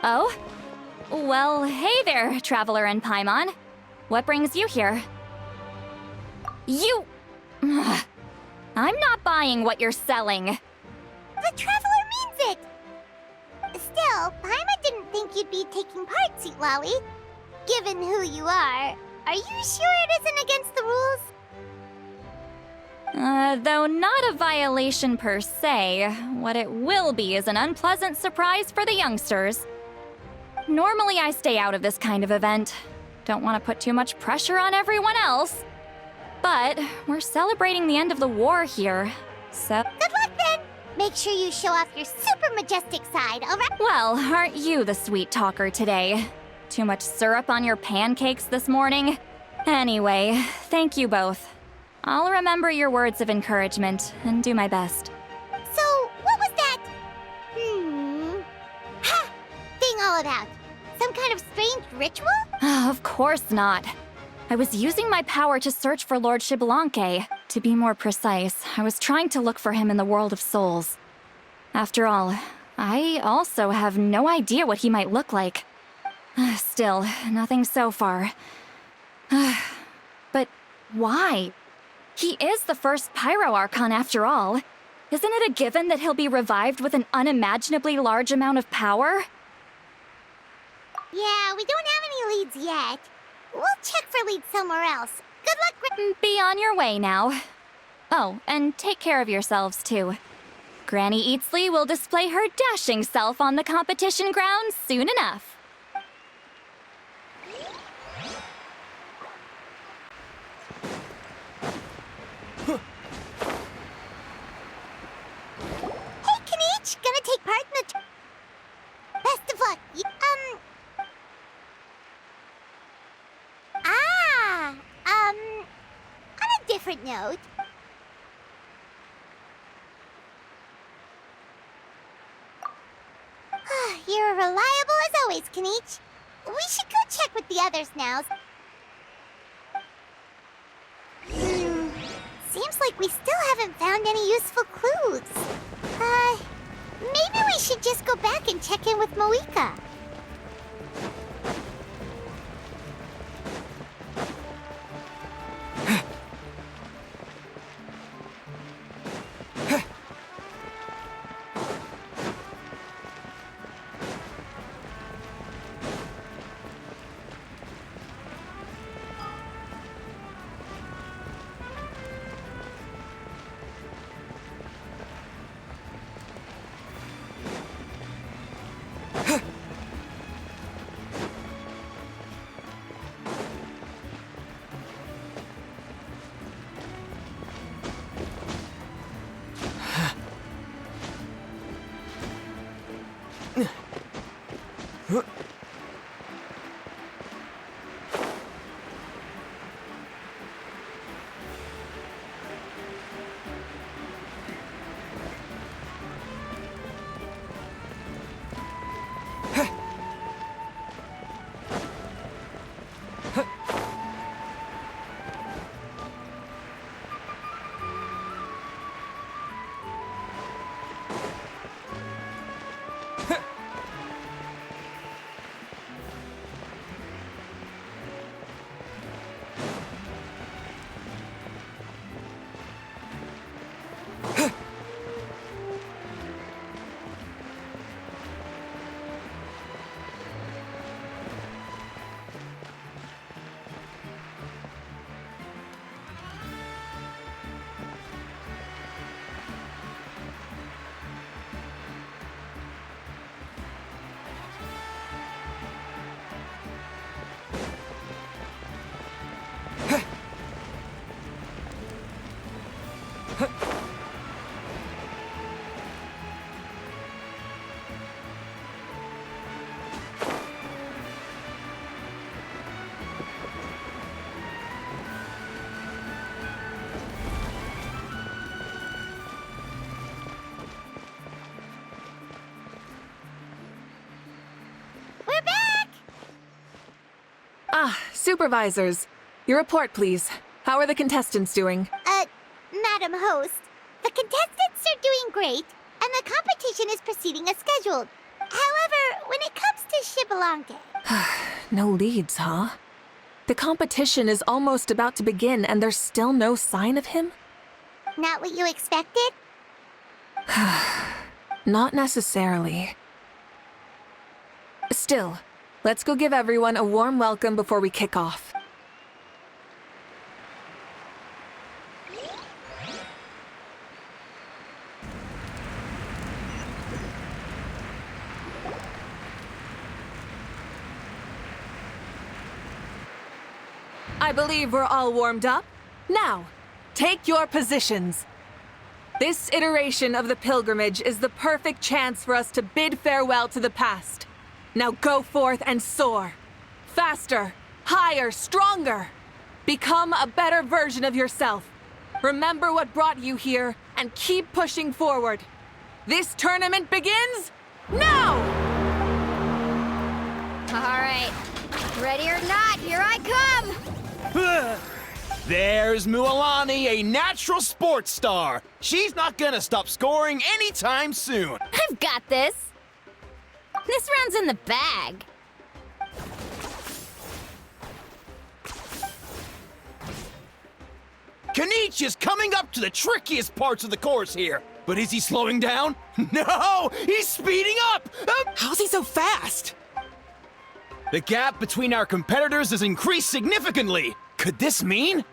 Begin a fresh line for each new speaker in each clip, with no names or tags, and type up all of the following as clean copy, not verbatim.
Oh? Well, hey there, Traveler and Paimon. What brings you here? You... I'm not buying what you're selling.
The Traveler means it! Still, Paimon didn't think you'd be taking part, Sweet Lolly. Given who you are you sure it isn't against the rules?
Though not a violation per se, what it will be is an unpleasant surprise for the youngsters. Normally I stay out of this kind of event. Don't want to put too much pressure on everyone else. But we're celebrating the end of the war here, so...
Good luck then! Make sure you show off your super majestic side, alright?
Well, aren't you the sweet talker today? Too much syrup on your pancakes this morning? Anyway, thank you both. I'll remember your words of encouragement and do my best.
So, what was that? Ha! Thing all about? Some kind of strange ritual?
Of course not. I was using my power to search for Lord Xbalanque. To be more precise, I was trying to look for him in the world of souls. After all, I also have no idea what he might look like. Still, nothing so far. But why? He is the first Pyro Archon after all. Isn't it a given that he'll be revived with an unimaginably large amount of power?
Yeah, we don't have any leads yet. We'll check for leads somewhere else. Good luck,
Be on your way now. Oh, and take care of yourselves too. Granny Eatsley will display her dashing self on the competition grounds soon enough.
Hey, Kanich! Gonna take part in the... Best of luck! On a different note... You're reliable as always, Kanich. We should go check with the others now. Seems like we still haven't found any useful clues. Maybe we should just go back and check in with Mauvika.
Supervisors, your report, please. How are the contestants doing?
Madam Host, the contestants are doing great, and the competition is proceeding as scheduled. However, when it comes to Xbalanque.
No leads, huh? The competition is almost about to begin and there's still no sign of him?
Not what you expected?
Not necessarily. Still, let's go give everyone a warm welcome before we kick off. I believe we're all warmed up. Now, take your positions. This iteration of the pilgrimage is the perfect chance for us to bid farewell to the past. Now go forth and soar. Faster, higher, stronger. Become a better version of yourself. Remember what brought you here and keep pushing forward. This tournament begins now!
All right. Ready or not, here I come!
There's Mualani, a natural sports star. She's not gonna stop scoring anytime soon.
I've got this. This round's in the bag.
Kenichi is coming up to the trickiest parts of the course here. But is he slowing down? No, he's speeding up!
How's he so fast?
The gap between our competitors has increased significantly. Could this mean?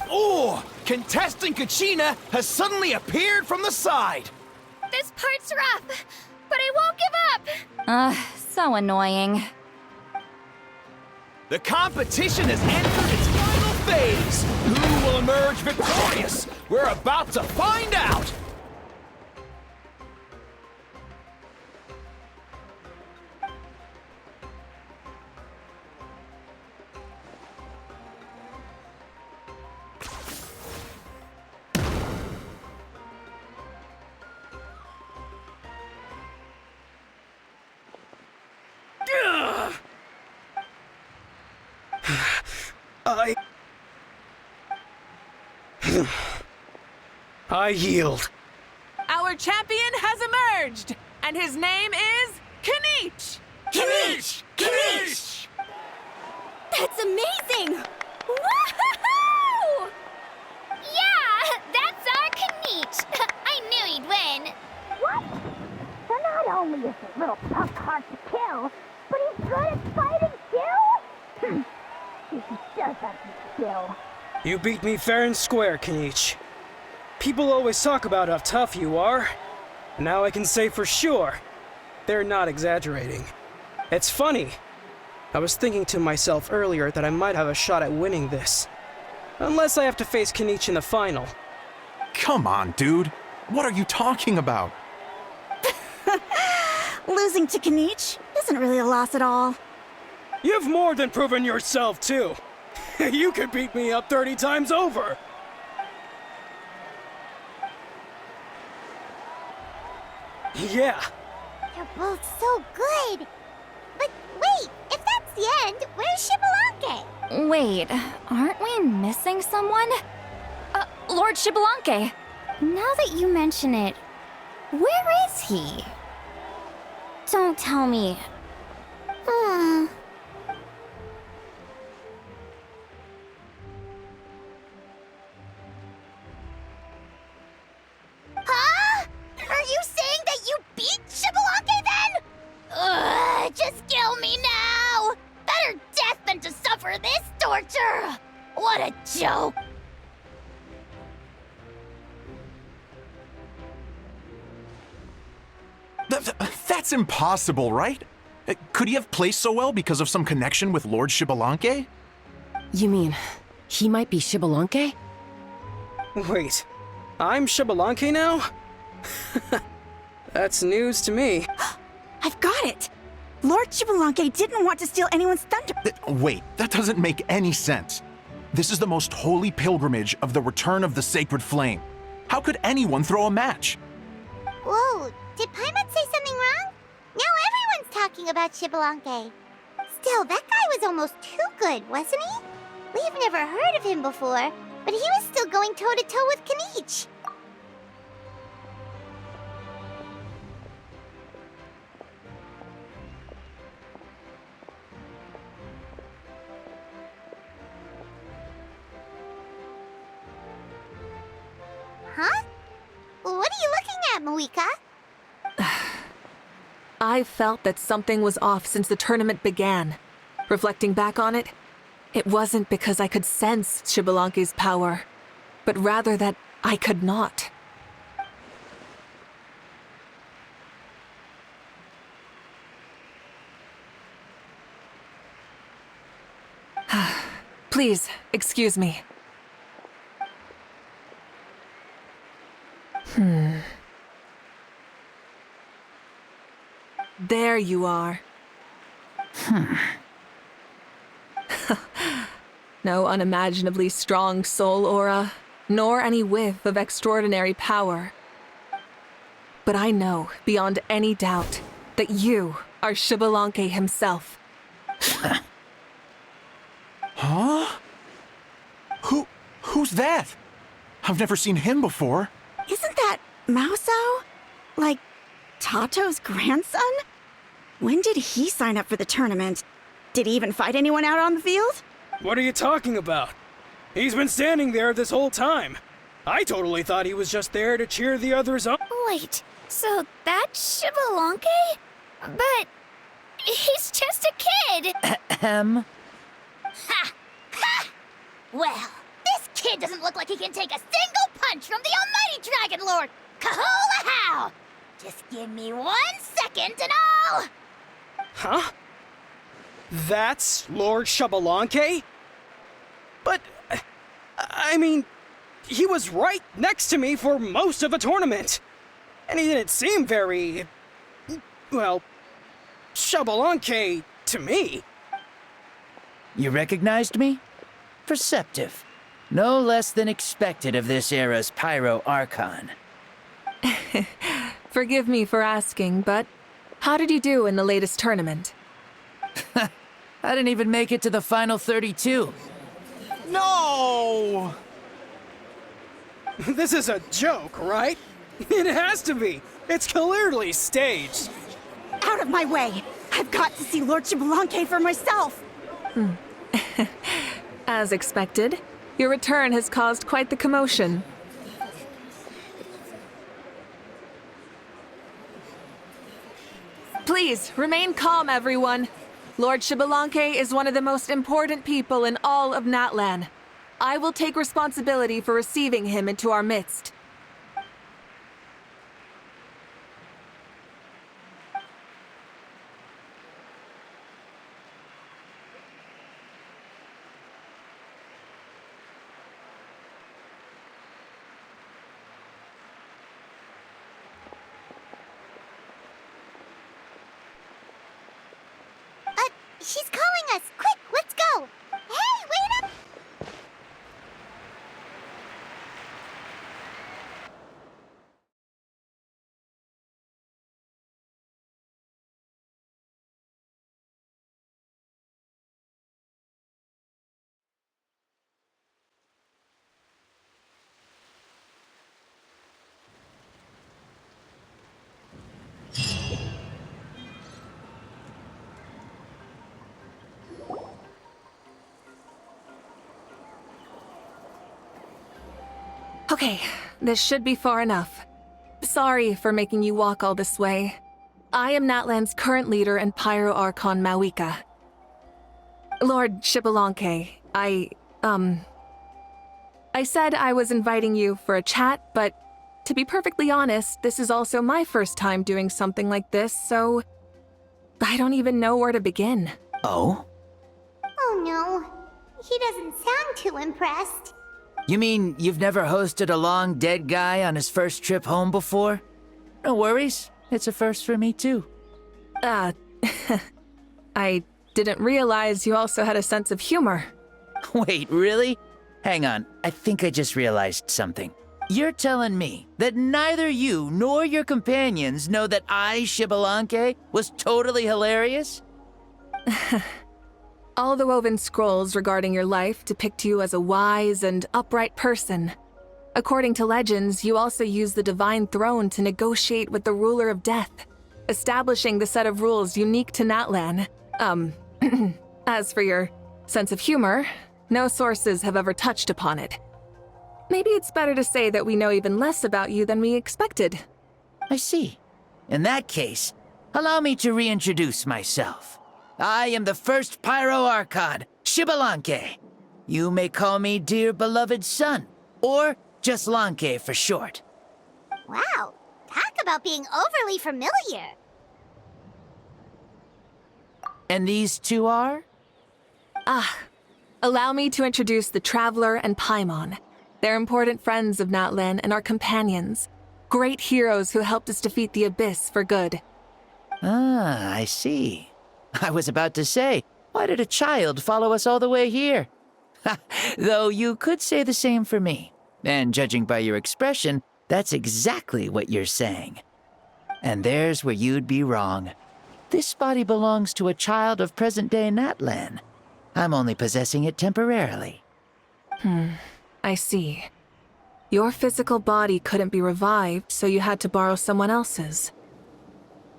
Oh, contestant Kachina has suddenly appeared from the side.
This part's rough, but I won't give up.
So annoying.
The competition has entered its final phase. Who will emerge victorious? We're about to find out.
I yield.
Our champion has emerged, and his name is Kenichi!
Kenichi! Kenichi!
That's amazing! Woohoo! Yeah, that's our Kenichi. I knew he'd win.
What? So not only is his little punk hard to kill, but he's good at fighting too? He does have some skill.
You beat me fair and square, Kenichi. People always talk about how tough you are. Now I can say for sure, they're not exaggerating. It's funny. I was thinking to myself earlier that I might have a shot at winning this. Unless I have to face Kenichi in the final.
Come on, dude. What are you talking about?
Losing to Kenichi isn't really a loss at all.
You've more than proven yourself, too. You could beat me up 30 times over. Yeah.
You're both so good. But wait, if that's the end, where's Xbalanque?
Wait, aren't we missing someone? Lord Xbalanque.
Now that you mention it, where is he? Don't tell me.
Huh? Are you saying that you beat Xbalanque then? Ugh, just kill me now! Better death than to suffer this torture! What a joke!
That's impossible, right? Could he have placed so well because of some connection with Lord Xbalanque?
You mean, he might be Xbalanque?
Wait, I'm Xbalanque now? That's news to me.
I've got it! Lord Xbalanque didn't want to steal anyone's thunder.
Wait, that doesn't make any sense. This is the most holy pilgrimage of the return of the sacred flame. How could anyone throw a match?
Whoa, did Paimon say something wrong? Now everyone's talking about Xbalanque. Still, that guy was almost too good, wasn't he? We've never heard of him before, but he was still going toe-to-toe with Kenichi. huh? What are you looking at, Mauvika?
I felt that something was off since the tournament began. Reflecting back on it, it wasn't because I could sense Xbalanque's power, but rather that I could not. Please, excuse me. There you are. No unimaginably strong soul aura, nor any whiff of extraordinary power. But I know, beyond any doubt, that you are Xbalanque himself.
Huh? Who's that? I've never seen him before.
Isn't that Mauso? Like, Tato's grandson? When did he sign up for the tournament? Did he even fight anyone out on the field?
What are you talking about? He's been standing there this whole time. I totally thought he was just there to cheer the others on.
Wait, so that's Xbalanque? But he's just a kid.
Ha! Ha! Well, this kid doesn't look like he can take a single punch from the almighty Dragon Lord! Kahula how! Just give me 1 second and I'll...
Huh? That's Lord Xbalanque? But, I mean, he was right next to me for most of the tournament. And he didn't seem very, well, Xbalanque to me.
You recognized me? Perceptive. No less than expected of this era's Pyro Archon.
Forgive me for asking, but how did you do in the latest tournament?
I didn't even make it to the final 32.
No!
This is a joke, right? It has to be. It's clearly staged.
Out of my way! I've got to see Lord Xbalanque for myself!
As expected, your return has caused quite the commotion. Please, remain calm, everyone. Lord Xbalanque is one of the most important people in all of Natlan. I will take responsibility for receiving him into our midst.
She's calling us! Quick, let's go! Hey, wait up!
Okay, this should be far enough. Sorry for making you walk all this way. I am Natlan's current leader and Pyro Archon Mauvika. Lord Xbalanque, I said I was inviting you for a chat, but to be perfectly honest, this is also my first time doing something like this, so I don't even know where to begin.
Oh?
Oh no, he doesn't sound too impressed.
You mean you've never hosted a long dead guy on his first trip home before? No worries. It's a first for me, too.
I didn't realize you also had a sense of humor.
Wait, really? Hang on. I think I just realized something. You're telling me that neither you nor your companions know that I, Xbalanque, was totally hilarious?
All the woven scrolls regarding your life depict you as a wise and upright person. According to legends, you also use the divine throne to negotiate with the ruler of death, establishing the set of rules unique to Natlan. As for your sense of humor, no sources have ever touched upon it. maybe it's better to say that we know even less about you than we expected.
I see. In that case, allow me to reintroduce myself. I am the first Pyro Archon, Xbalanque. You may call me dear beloved son, or just Lanque for short.
Wow, talk about being overly familiar.
And these two are?
Allow me to introduce the Traveler and Paimon. They're important friends of Natlan and our companions. Great heroes who helped us defeat the Abyss for good.
Ah, I see. I was about to say, why did a child follow us all the way here? Though you could say the same for me. And judging by your expression, that's exactly what you're saying. And there's where you'd be wrong. This body belongs to a child of present-day Natlan. I'm only possessing it temporarily.
I see. Your physical body couldn't be revived, so you had to borrow someone else's.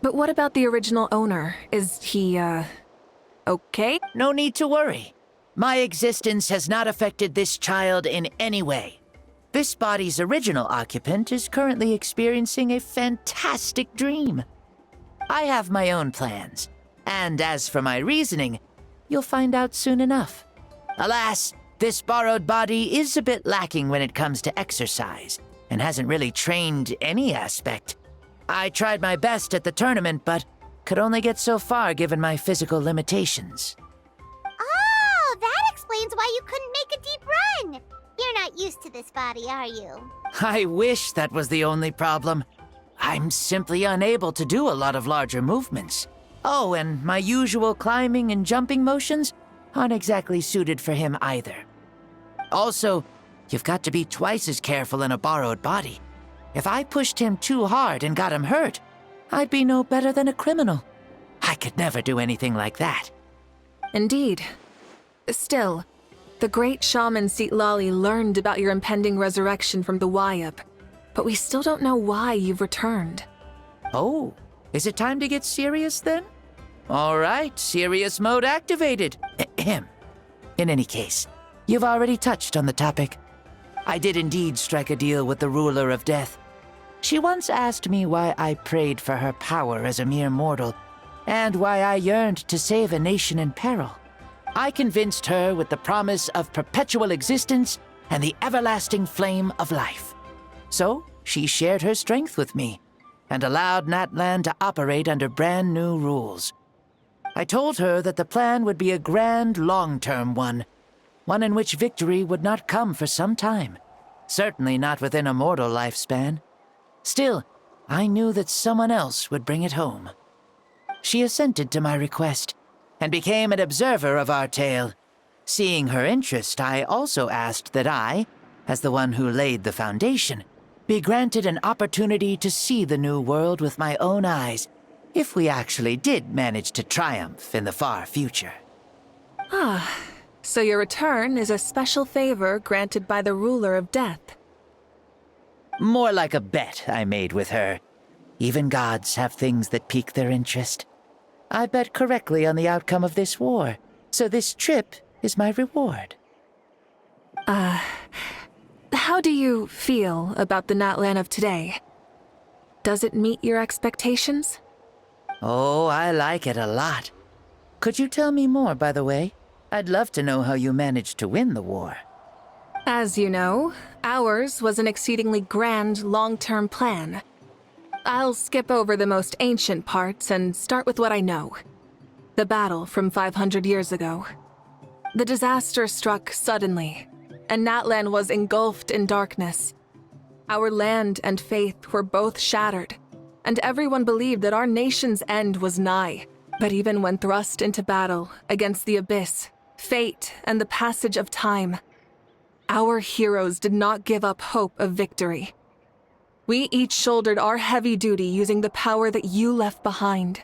But what about the original owner? Is he, okay?
No need to worry. My existence has not affected this child in any way. This body's original occupant is currently experiencing a fantastic dream. I have my own plans, and as for my reasoning, you'll find out soon enough. Alas, this borrowed body is a bit lacking when it comes to exercise, and hasn't really trained any aspect. I tried my best at the tournament, but could only get so far given my physical limitations.
Oh, that explains why you couldn't make a deep run. You're not used to this body, are you?
I wish that was the only problem. I'm simply unable to do a lot of larger movements. Oh, and my usual climbing and jumping motions aren't exactly suited for him either. Also, you've got to be twice as careful in a borrowed body. If I pushed him too hard and got him hurt, I'd be no better than a criminal. I could never do anything like that.
Indeed. Still, the great shaman Lali learned about your impending resurrection from the Wayup, but we still don't know why you've returned.
Oh, is it time to get serious then? All right, serious mode activated. Ahem. In any case, you've already touched on the topic. I did indeed strike a deal with the ruler of death. She once asked me why I prayed for her power as a mere mortal, and why I yearned to save a nation in peril. I convinced her with the promise of perpetual existence and the everlasting flame of life. So she shared her strength with me, and allowed Natlan to operate under brand new rules. I told her that the plan would be a grand, long-term one in which victory would not come for some time, certainly not within a mortal lifespan. Still, I knew that someone else would bring it home. She assented to my request, and became an observer of our tale. Seeing her interest, I also asked that I, as the one who laid the foundation, be granted an opportunity to see the new world with my own eyes, if we actually did manage to triumph in the far future.
So your return is a special favor granted by the ruler of death.
More like a bet I made with her. Even gods have things that pique their interest. I bet correctly on the outcome of this war, so this trip is my reward.
How do you feel about the Natlan of today? Does it meet your expectations?
Oh, I like it a lot. Could you tell me more, by the way? I'd love to know how you managed to win the war.
As you know, ours was an exceedingly grand, long-term plan. I'll skip over the most ancient parts and start with what I know. The battle from 500 years ago. The disaster struck suddenly, and Natlan was engulfed in darkness. Our land and faith were both shattered, and everyone believed that our nation's end was nigh. But even when thrust into battle against the Abyss, fate, and the passage of time, our heroes did not give up hope of victory. We each shouldered our heavy duty using the power that you left behind.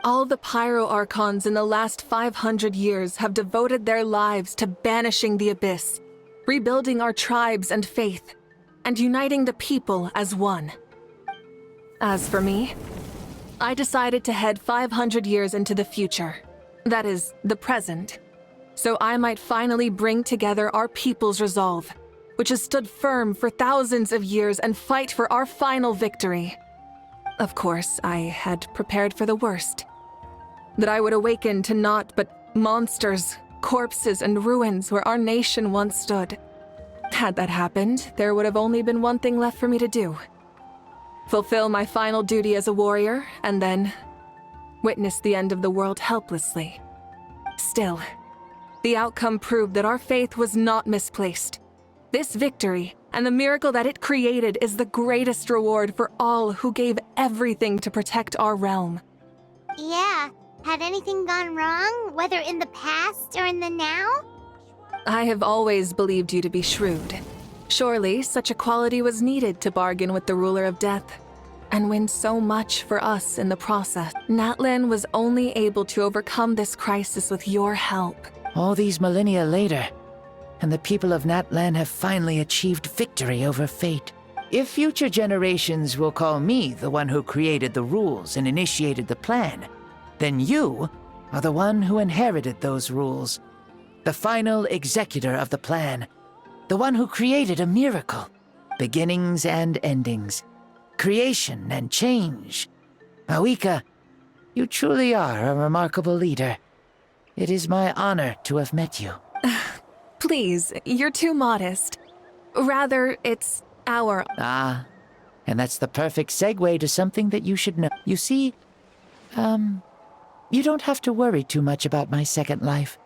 All the Pyro Archons in the last 500 years have devoted their lives to banishing the Abyss, rebuilding our tribes and faith, and uniting the people as one. As for me, I decided to head 500 years into the future, that is, the present, so I might finally bring together our people's resolve, which has stood firm for thousands of years and fight for our final victory. Of course, I had prepared for the worst. That I would awaken to naught but monsters, corpses, and ruins where our nation once stood. Had that happened, there would have only been one thing left for me to do. Fulfill my final duty as a warrior, and then witness the end of the world helplessly. Still, the outcome proved that our faith was not misplaced. This victory, and the miracle that it created, is the greatest reward for all who gave everything to protect our realm.
Yeah. Had anything gone wrong, whether in the past or in the now?
I have always believed you to be shrewd. Surely, such a quality was needed to bargain with the ruler of death, and win so much for us in the process. Natlan was only able to overcome this crisis with your help.
All these millennia later, and the people of Natlan have finally achieved victory over fate. If future generations will call me the one who created the rules and initiated the plan, then you are the one who inherited those rules. The final executor of the plan. The one who created a miracle. Beginnings and endings. Creation and change. Mauvika, you truly are a remarkable leader. It is my honor to have met you.
Please, you're too modest. Rather, it's our...
Ah, and that's the perfect segue to something that you should know. You see, you don't have to worry too much about my second life,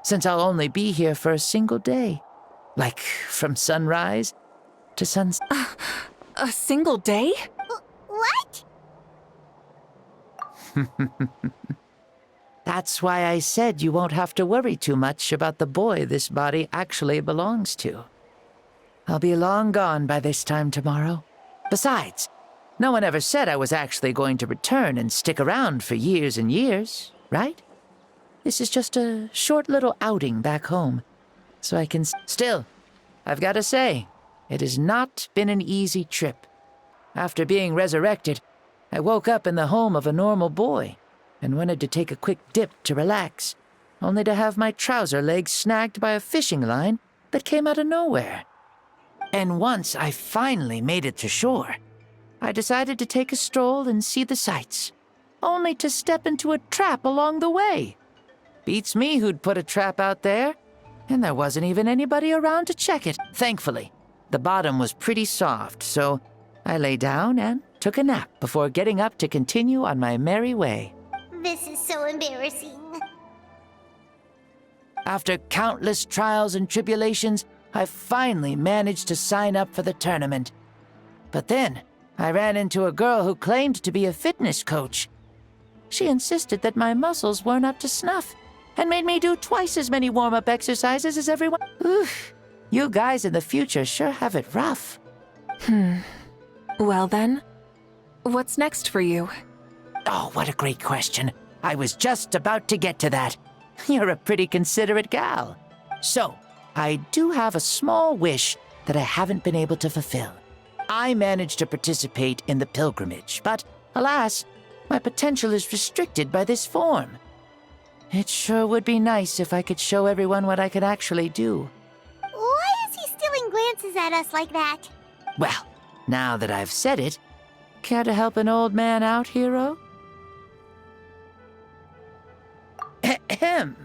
since I'll only be here for a single day. Like, from sunrise to sunset.
A single day?
What?
That's why I said you won't have to worry too much about the boy this body actually belongs to. I'll be long gone by this time tomorrow. Besides, no one ever said I was actually going to return and stick around for years and years, right? This is just a short little outing back home, so I can... Still, I've got to say, it has not been an easy trip. After being resurrected, I woke up in the home of a normal boy and wanted to take a quick dip to relax, only to have my trouser legs snagged by a fishing line that came out of nowhere. And once I finally made it to shore, I decided to take a stroll and see the sights, only to step into a trap along the way. Beats me who'd put a trap out there, and there wasn't even anybody around to check it. Thankfully, the bottom was pretty soft, so I lay down and took a nap before getting up to continue on my merry way.
This is so embarrassing.
After countless trials and tribulations, I finally managed to sign up for the tournament. But then, I ran into a girl who claimed to be a fitness coach. She insisted that my muscles weren't up to snuff, and made me do twice as many warm-up exercises as everyone. Oof, you guys in the future sure have it rough.
Well then, what's next for you?
Oh, what a great question. I was just about to get to that. You're a pretty considerate gal. So, I do have a small wish that I haven't been able to fulfill. I managed to participate in the pilgrimage, but alas, my potential is restricted by this form. It sure would be nice if I could show everyone what I could actually do.
Why is he stealing glances at us like that?
Well, now that I've said it, care to help an old man out, hero? Ahem.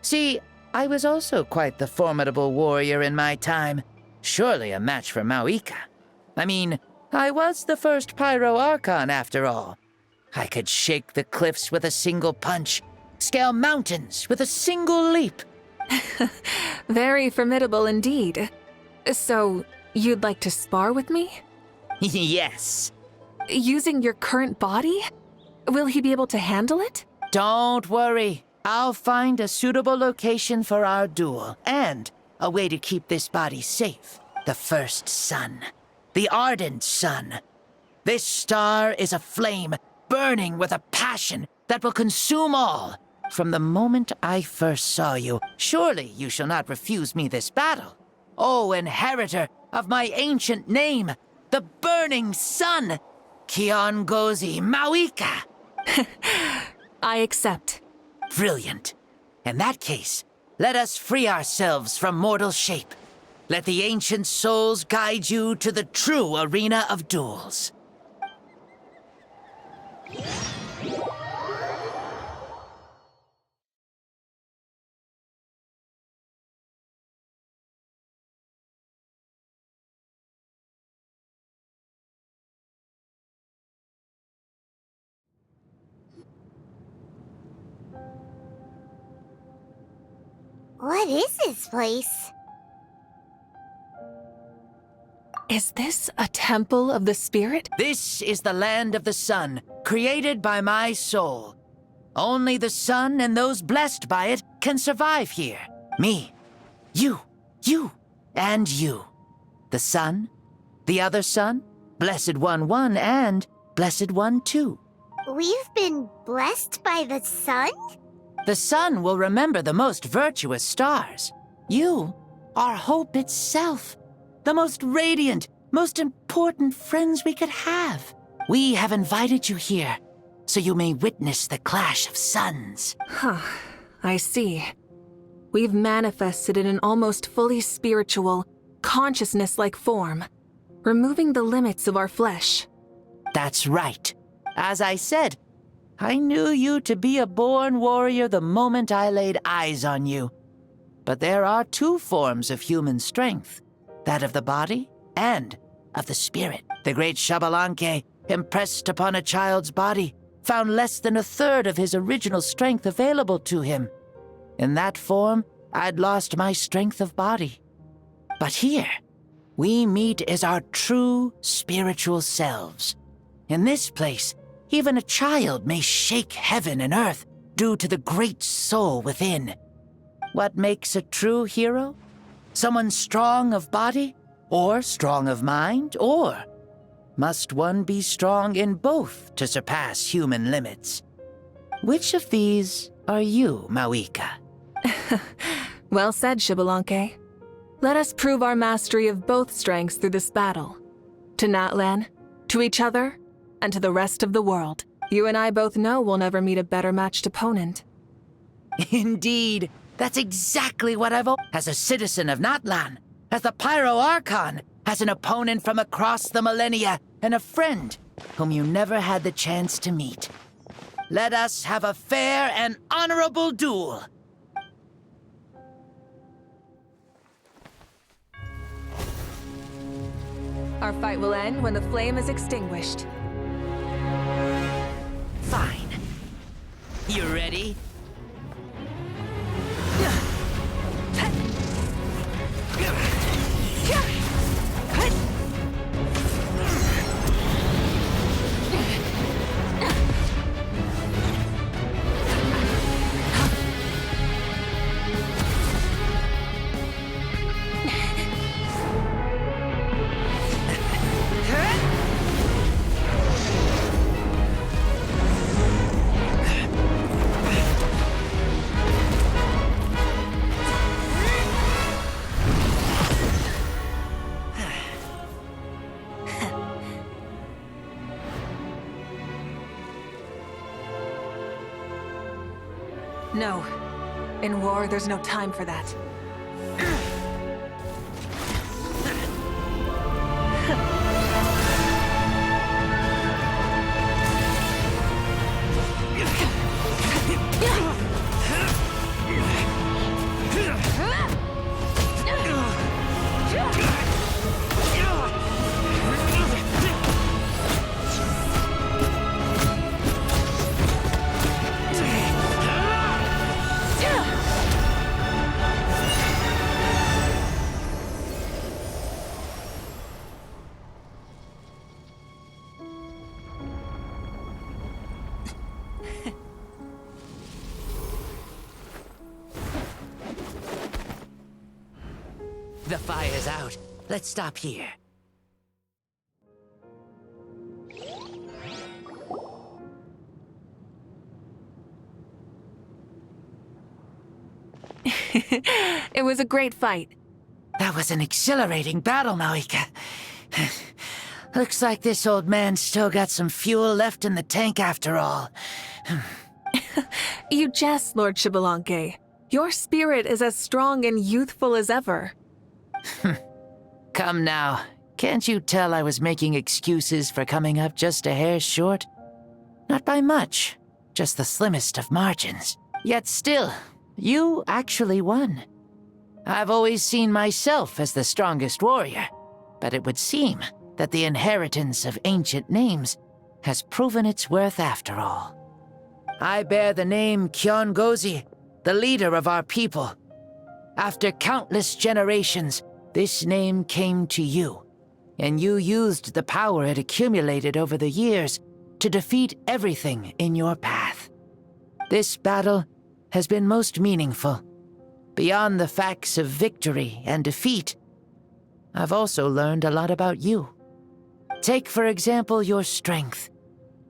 See, I was also quite the formidable warrior in my time. Surely a match for Mauvika. I mean, I was the first Pyro Archon after all. I could shake the cliffs with a single punch, scale mountains with a single leap.
Very formidable indeed. So, you'd like to spar with me?
Yes.
Using your current body? Will he be able to handle it?
Don't worry. I'll find a suitable location for our duel, and a way to keep this body safe. The first sun. The ardent sun. This star is a flame, burning with a passion that will consume all. From the moment I first saw you, surely you shall not refuse me this battle. O inheritor of my ancient name, the burning sun, Kiongozi Mauvika.
I accept.
Brilliant. In that case, let us free ourselves from mortal shape. Let the ancient souls guide you to the true arena of duels.
What is this place?
Is this a temple of the spirit?
This is the land of the sun, created by my soul. Only the sun and those blessed by it can survive here. Me, you, and you. The sun, the other sun, Blessed One 1, and Blessed One 2.
We've been blessed by the sun?
The sun will remember the most virtuous stars. You are hope itself. The most radiant, most important friends we could have. We have invited you here, so you may witness the clash of suns.
Huh, I see. We've manifested in an almost fully spiritual, consciousness-like form, removing the limits of our flesh.
That's right. As I said, I knew you to be a born warrior the moment I laid eyes on you. But there are two forms of human strength, that of the body and of the spirit. The great Xbalanque, impressed upon a child's body, found less than a third of his original strength available to him. In that form, I'd lost my strength of body. But here, we meet as our true spiritual selves. In this place, even a child may shake heaven and earth due to the great soul within. What makes a true hero? Someone strong of body, or strong of mind, or must one be strong in both to surpass human limits? Which of these are you, Mauvika?
Well said, Xbalanque. Let us prove our mastery of both strengths through this battle. To Natlan, to each other, and to the rest of the world. You and I both know we'll never meet a better matched opponent.
Indeed, that's exactly what I've as a citizen of Natlan, as the Pyro Archon, as an opponent from across the millennia, and a friend whom you never had the chance to meet. Let us have a fair and honorable duel.
Our fight will end when the flame is extinguished.
Fine. You ready?
No. In war, there's no time for that.
The fire's out. Let's stop here.
It was a great fight.
That was an exhilarating battle, Mauvika. Looks like this old man's still got some fuel left in the tank after all.
You jest, Lord Xbalanque. Your spirit is as strong and youthful as ever.
Come now, can't you tell I was making excuses for coming up just a hair short? Not by much, just the slimmest of margins. Yet still, you actually won. I've always seen myself as the strongest warrior, but it would seem that the inheritance of ancient names has proven its worth after all. I bear the name Kiongozi, the leader of our people. After countless generations, this name came to you, and you used the power it accumulated over the years to defeat everything in your path. This battle has been most meaningful. Beyond the facts of victory and defeat, I've also learned a lot about you. Take, for example, your strength.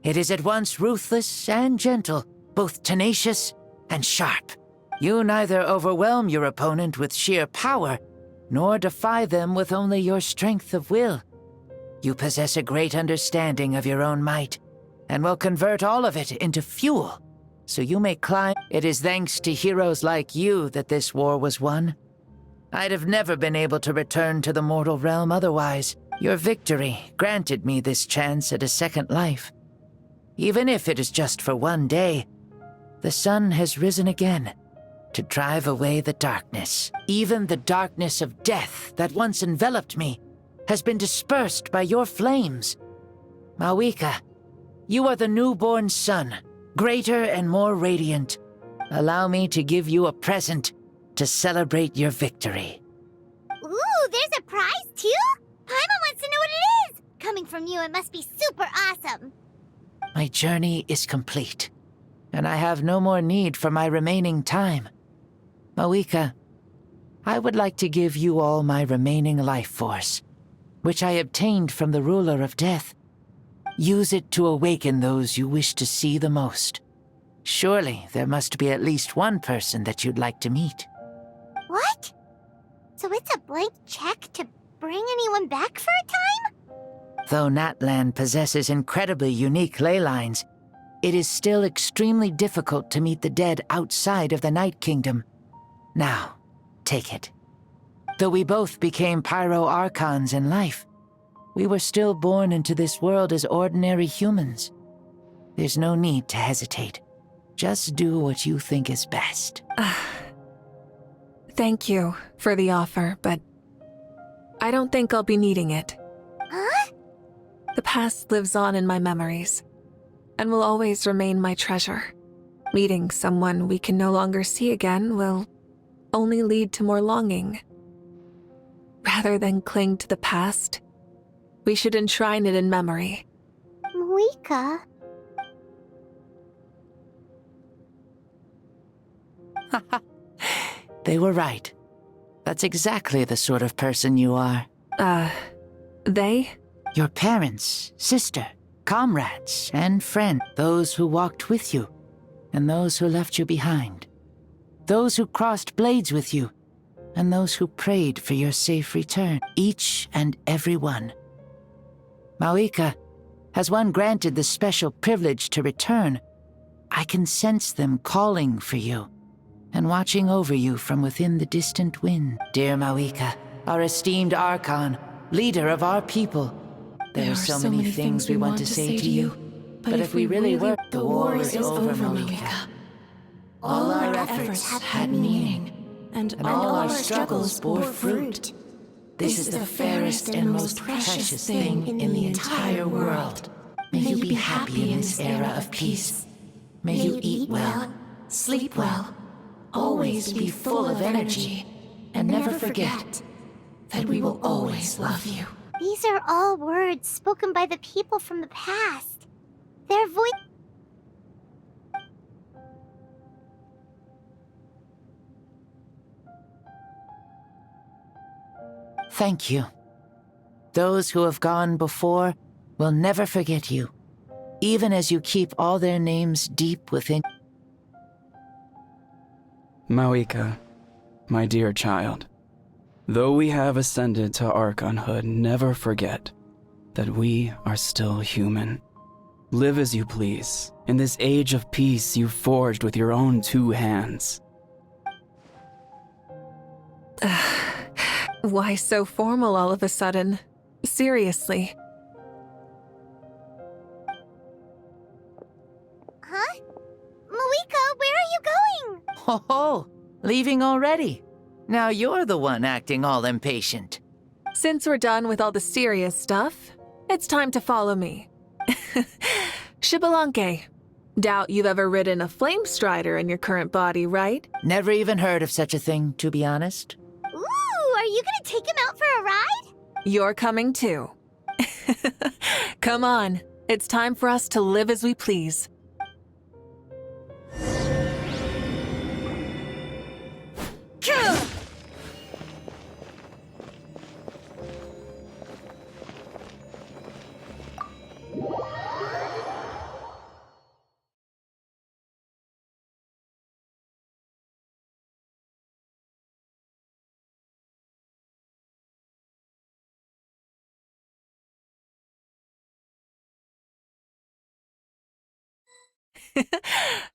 It is at once ruthless and gentle, both tenacious and sharp. You neither overwhelm your opponent with sheer power, nor defy them with only your strength of will. You possess a great understanding of your own might, and will convert all of it into fuel, so you may climb. It is thanks to heroes like you that this war was won. I'd have never been able to return to the mortal realm otherwise. Your victory granted me this chance at a second life. Even if it is just for one day, the sun has risen again to drive away the darkness. Even the darkness of death that once enveloped me has been dispersed by your flames. Mauvika, you are the newborn sun, greater and more radiant. Allow me to give you a present to celebrate your victory.
Ooh, there's a prize too? Paimon wants to know what it is! Coming from you, it must be super awesome.
My journey is complete, and I have no more need for my remaining time. Mauvika, I would like to give you all my remaining life force, which I obtained from the ruler of death. Use it to awaken those you wish to see the most. Surely there must be at least one person that you'd like to meet.
What? So it's a blank check to bring anyone back for a time?
Though Natlan possesses incredibly unique ley lines, it is still extremely difficult to meet the dead outside of the Night Kingdom. Now, take it. Though we both became Pyro Archons in life, we were still born into this world as ordinary humans. There's no need to hesitate. Just do what you think is best.
Thank you for the offer, but I don't think I'll be needing it.
Huh?
The past lives on in my memories, and will always remain my treasure. Meeting someone we can no longer see again will only lead to more longing. Rather than cling to the past, we should enshrine it in memory.
Mauvika?
They were right. That's exactly the sort of person you are.
They?
Your parents, sister, comrades, and friend. Those who walked with you, and those who left you behind. Those who crossed blades with you, and those who prayed for your safe return. Each and every one. Mauvika, as one granted the special privilege to return, I can sense them calling for you, and watching over you from within the distant wind. Dear Mauvika, our esteemed Archon, leader of our people, there are so many things we want to say to you, but if we really were, the war is over, Mauvika. All our efforts had meaning, and all our struggles bore fruit. This is the fairest and most precious thing in the entire world. May you be happy in this era of peace. May you eat well, sleep well, always be full of energy, and never forget that we will always love you.
These are all words spoken by the people from the past. Their voice...
Thank you. Those who have gone before will never forget you, even as you keep all their names deep within.
Mauvika, my dear child, though we have ascended to Archonhood, never forget that we are still human. Live as you please, in this age of peace you forged with your own 2 hands.
Why so formal all of a sudden? Seriously.
Huh? Mauvika, where are you going?
Ho ho! Leaving already? Now you're the one acting all impatient.
Since we're done with all the serious stuff, it's time to follow me. Xbalanque. Doubt you've ever ridden a flame strider in your current body, right?
Never even heard of such a thing, to be honest.
Ooh, are you gonna take him out for a ride?
You're coming too. Come on, it's time for us to live as we please.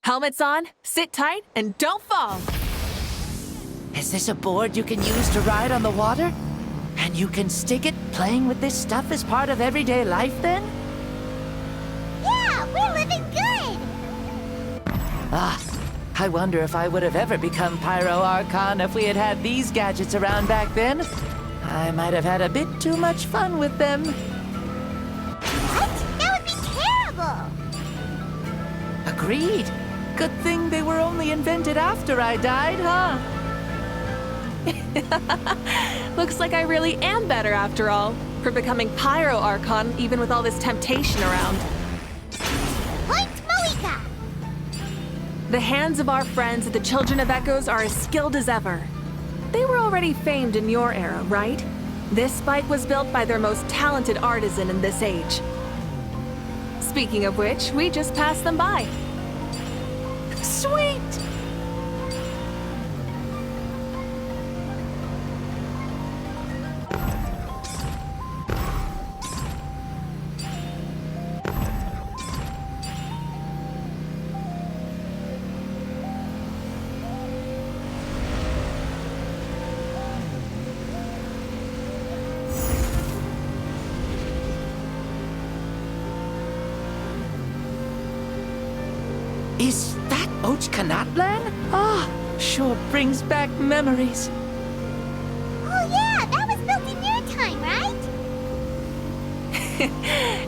Helmets on, sit tight, and don't fall!
Is this a board you can use to ride on the water? And you can stick it playing with this stuff as part of everyday life then?
Yeah, we're living good!
Ah, I wonder if I would have ever become Pyro Archon if we had had these gadgets around back then. I might have had a bit too much fun with them.
What? That would be terrible!
Agreed. Good thing they were only invented after I died, huh?
Looks like I really am better after all, for becoming Pyro Archon even with all this temptation around.
Point Mauvika!
The hands of our friends at the Children of Echoes are as skilled as ever. They were already famed in your era, right? This spike was built by their most talented artisan in this age. Speaking of which, we just passed them by. Sweet!
Is that Natlan? Ah, sure brings back memories.
Oh yeah, that was built in your time, right?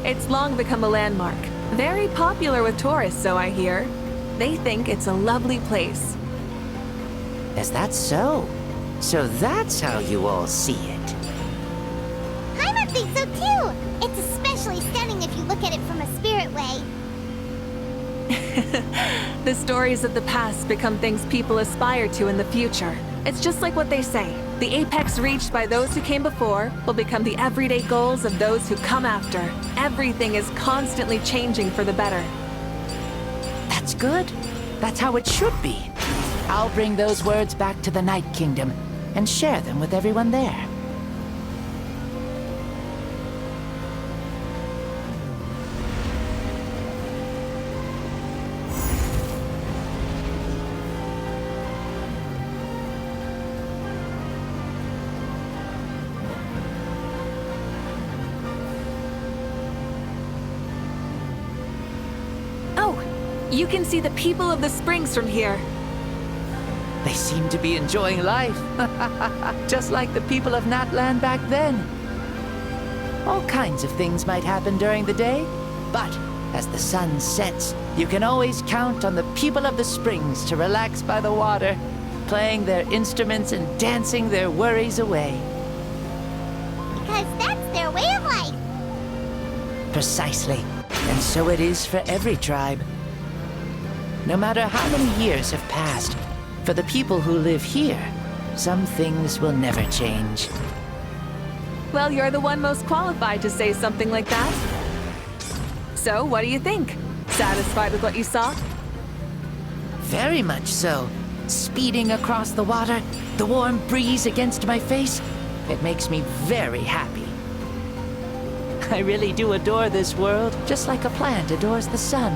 It's long become a landmark. Very popular with tourists, so I hear. They think it's a lovely place.
Is that so? So that's how you all see it.
Paimon thinks so too! It's especially stunning if you look at it from a spirit way.
The stories of the past become things people aspire to in the future. It's just like what they say. The apex reached by those who came before will become the everyday goals of those who come after. Everything is constantly changing for the better.
That's good. That's how it should be. I'll bring those words back to the Night Kingdom and share them with everyone there.
You can see the people of the springs from here.
They seem to be enjoying life. Just like the people of Natlan back then. All kinds of things might happen during the day, but as the sun sets, you can always count on the people of the springs to relax by the water, playing their instruments and dancing their worries away.
Because that's their way of life.
Precisely. And so it is for every tribe. No matter how many years have passed, for the people who live here, some things will never change.
Well, you're the one most qualified to say something like that. So, what do you think? Satisfied with what you saw?
Very much so. Speeding across the water, the warm breeze against my face, it makes me very happy. I really do adore this world, just like a plant adores the sun.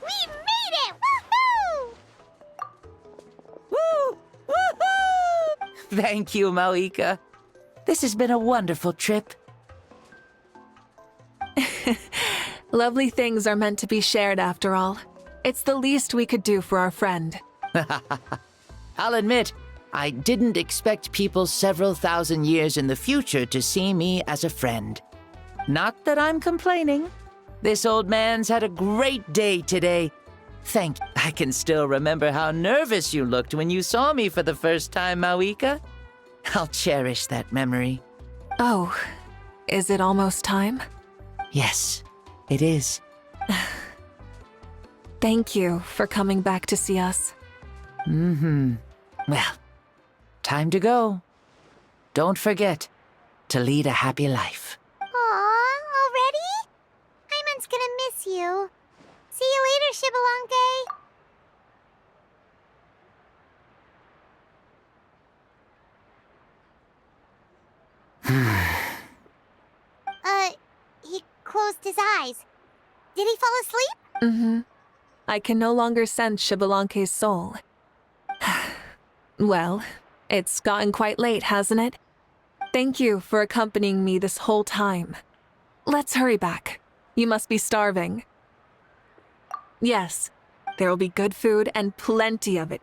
We made
Thank you, Mauvika. This has been a wonderful trip.
Lovely things are meant to be shared after all. It's the least we could do for our friend.
I'll admit, I didn't expect people several thousand years in the future to see me as a friend. Not that I'm complaining. This old man's had a great day today. I can still remember how nervous you looked when you saw me for the first time, Mauvika. I'll cherish that memory.
Oh, is it almost time?
Yes, it is.
Thank you for coming back to see us.
Well, time to go. Don't forget to lead a happy life.
Aw, already? Paimon's gonna miss you. See you later, Shibalonke. He closed his eyes. Did he fall asleep?
I can no longer sense Shibalonke's soul. Well, it's gotten quite late, hasn't it? Thank you for accompanying me this whole time. Let's hurry back. You must be starving. Yes, there will be good food and plenty of it.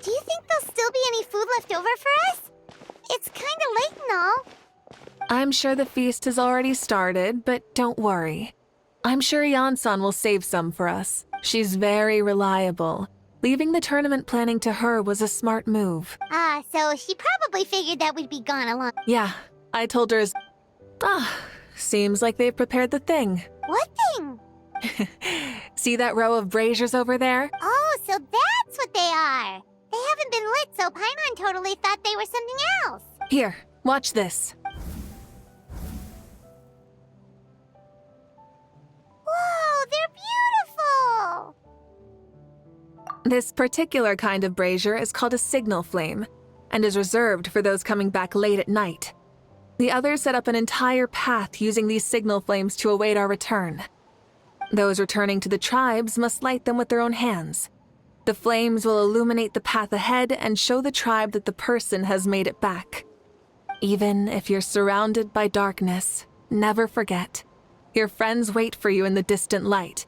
Do you think there'll still be any food left over for us? It's kinda late and all.
I'm sure the feast has already started, but don't worry. I'm sure Yansan will save some for us. She's very reliable. Leaving the tournament planning to her was a smart move.
So she probably figured that we'd be gone a long...
Yeah, I told her seems like they've prepared the thing.
What thing?
See that row of braziers over there?
Oh, so that's what they are. They haven't been lit, so Paimon totally thought they were something else.
Here, watch this.
Whoa, they're beautiful!
This particular kind of brazier is called a signal flame, and is reserved for those coming back late at night. The others set up an entire path using these signal flames to await our return. Those returning to the tribes must light them with their own hands. The flames will illuminate the path ahead and show the tribe that the person has made it back. Even if you're surrounded by darkness, never forget. Your friends wait for you in the distant light.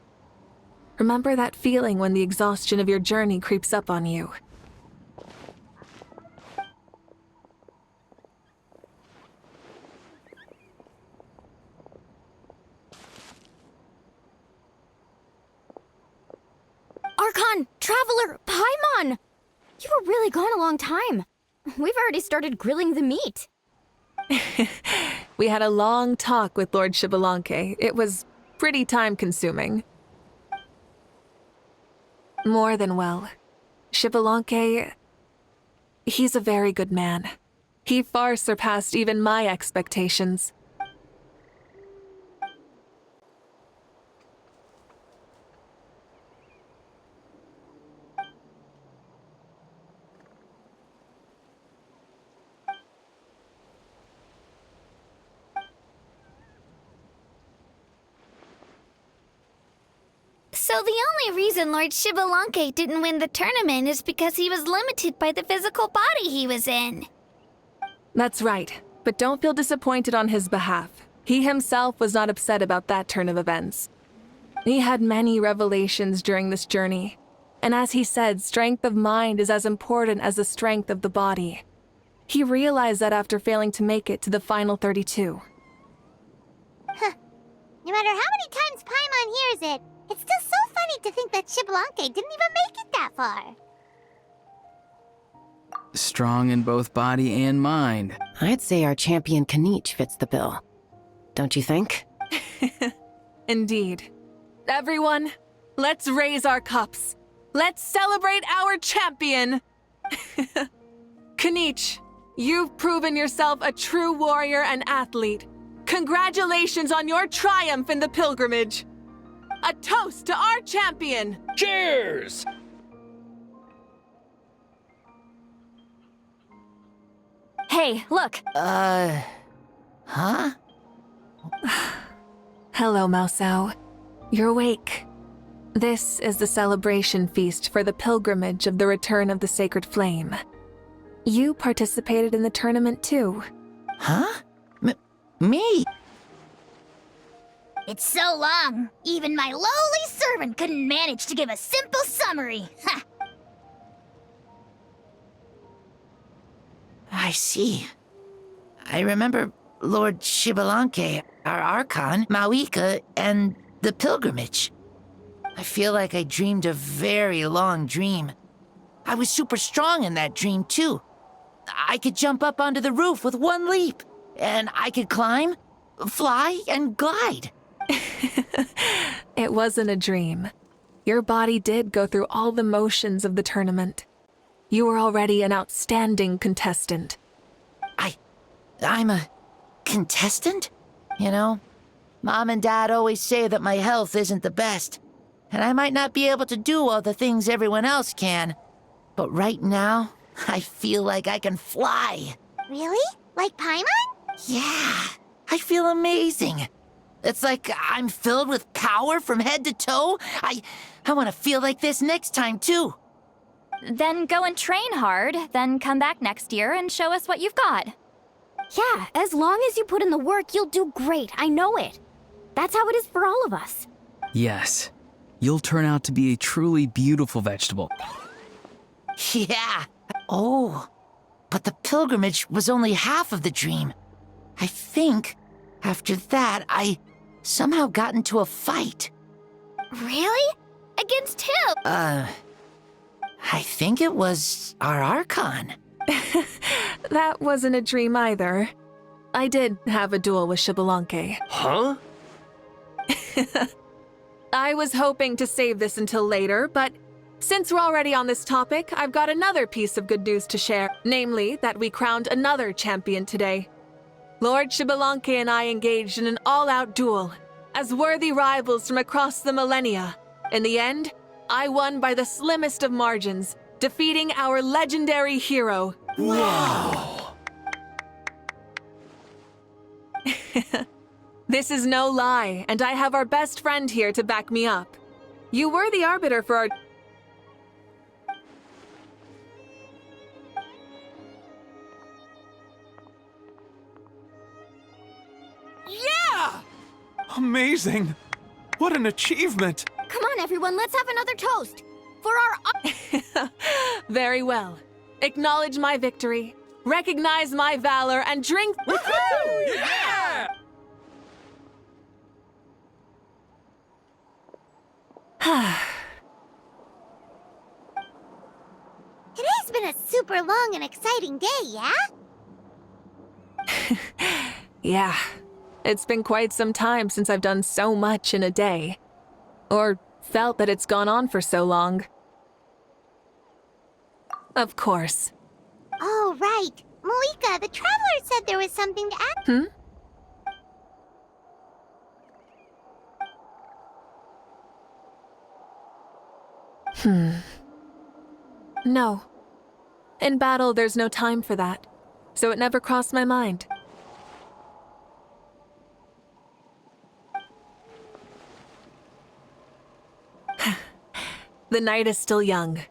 Remember that feeling when the exhaustion of your journey creeps up on you.
Archon! Traveler! Paimon! You were really gone a long time. We've already started grilling the meat.
We had a long talk with Lord Shibalonke. It was pretty time-consuming. More than well. Shibalonke, he's a very good man. He far surpassed even my expectations.
So the only reason Lord Shibalonke didn't win the tournament is because he was limited by the physical body he was in.
That's right, but don't feel disappointed on his behalf. He himself was not upset about that turn of events. He had many revelations during this journey, and as he said, strength of mind is as important as the strength of the body. He realized that after failing to make it to the final 32.
No matter how many times Paimon hears it, it's still so funny to think that Shibalonke didn't even make it that far.
Strong in both body and mind.
I'd say our champion Kanich fits the bill. Don't you think?
Indeed. Everyone, let's raise our cups. Let's celebrate our champion! Kanich, you've proven yourself a true warrior and athlete. Congratulations on your triumph in the pilgrimage. A toast to our champion!
Cheers!
Hey, look!
Huh?
Hello, Mausau. You're awake. This is the celebration feast for the pilgrimage of the return of the Sacred Flame. You participated in the tournament too.
Huh? Me?
It's so long, even my lowly servant couldn't manage to give a simple summary. Ha!
I see. I remember Lord Shibalanke, our Archon, Mauvika, and the pilgrimage. I feel like I dreamed a very long dream. I was super strong in that dream, too. I could jump up onto the roof with one leap, and I could climb, fly, and glide.
It wasn't a dream. Your body did go through all the motions of the tournament. You were already an outstanding contestant.
I'm a contestant? You know, Mom and Dad always say that my health isn't the best, and I might not be able to do all the things everyone else can. But right now, I feel like I can fly.
Really? Like Paimon?
Yeah, I feel amazing. It's like I'm filled with power from head to toe. I want to feel like this next time, too.
Then go and train hard, then come back next year and show us what you've got.
Yeah, as long as you put in the work, you'll do great. I know it. That's how it is for all of us.
Yes. You'll turn out to be a truly beautiful vegetable.
Yeah. Oh, but the pilgrimage was only half of the dream. I think after that, I somehow got into a fight.
Really? Against who?
I think it was our Archon.
That wasn't a dream either. I did have a duel with Shibalanke.
Huh?
I was hoping to save this until later, but since we're already on this topic, I've got another piece of good news to share. Namely, that we crowned another champion today. Lord Shibalanke and I engaged in an all-out duel, as worthy rivals from across the millennia. In the end, I won by the slimmest of margins, defeating our legendary hero.
Wow!
This is no lie, and I have our best friend here to back me up. You were the arbiter for our...
Yeah! Amazing! What an achievement!
Come on, everyone, let's have another toast. For our...
Very well. Acknowledge my victory, recognize my valor, and drink...
Woohoo! Yeah!
Today's been a super long and exciting day, yeah?
Yeah, it's been quite some time since I've done so much in a day. Or felt that it's gone on for so long. Of course.
Oh, right. Mauvika, the Traveler said there was something to ask.
No. In battle, there's no time for that, so it never crossed my mind. The night is still young.